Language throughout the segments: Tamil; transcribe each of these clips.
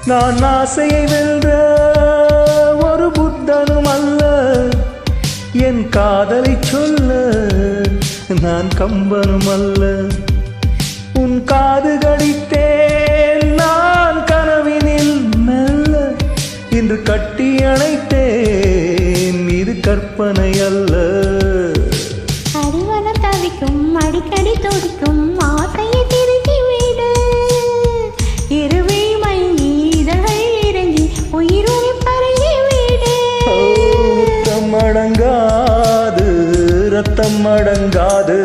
நான் ஆசையை வென்ற ஒரு புத்தனும் அல்ல, என் காதலை சொல்ல நான் கம்பனும் அல்ல. உன் காது கடித்தேன் நான் கனவினில் மெல்ல, இன்று கட்டி அணைத்தேன் இது கற்பனை அல்ல. அறிவன தவிக்கும் அடிக்கடி துடிக்கும் ஆசையை திருக்கி விடு, இருவை மயங்கி இதழை இறங்கி உயிரோடு பறகி விடு. ரத்தம் அடங்காது ரத்தம் அடங்காது.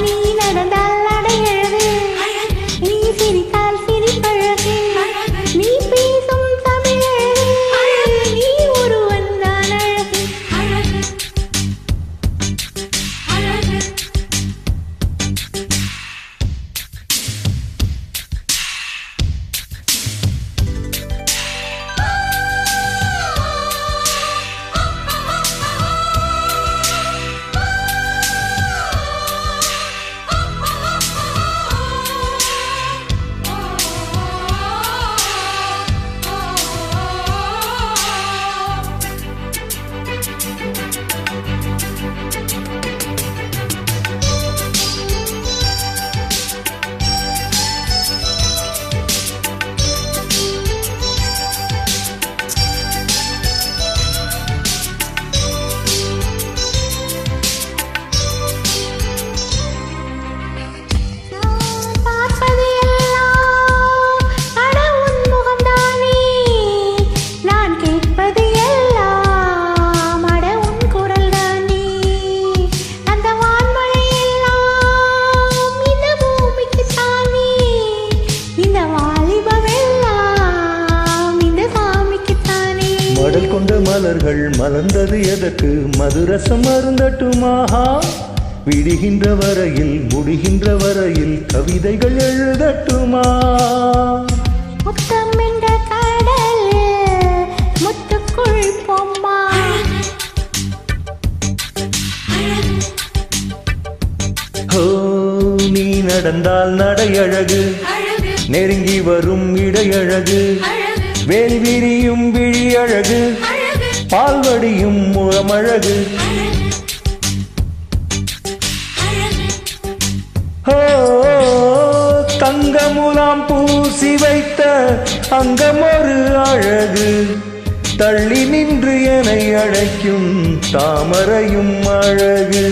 நீ நடந்தால் நடையழகு, நீ சிரித்தால் சிரிப்பழகு, நீ பேசும் தமிழழகு, நீ ஒருவன் தான் அழகு. மடல் கொண்ட மலர்கள் மலர்ந்தது எதற்கு, மதுரசம் அருந்தட்டுமாஹா. விடுகின்ற வரையில் முடிகின்ற வரையில் கவிதைகள் எழுதட்டுமா. முத்தம் என்ற கடல் முத்துக்குள் பொம்மா, ஓ நீ நடந்தால் நடையழகு, நெருங்கி வரும் இடையழகு, வேல் விரியும் விழி அழகு, பால்வடியும் முகமழகு. ஓ தங்கமுலாம் பூசி வைத்த அங்கம் ஒரு அழகு, தள்ளி நின்று என்னை அழைக்கும் தாமரையும் அழகு.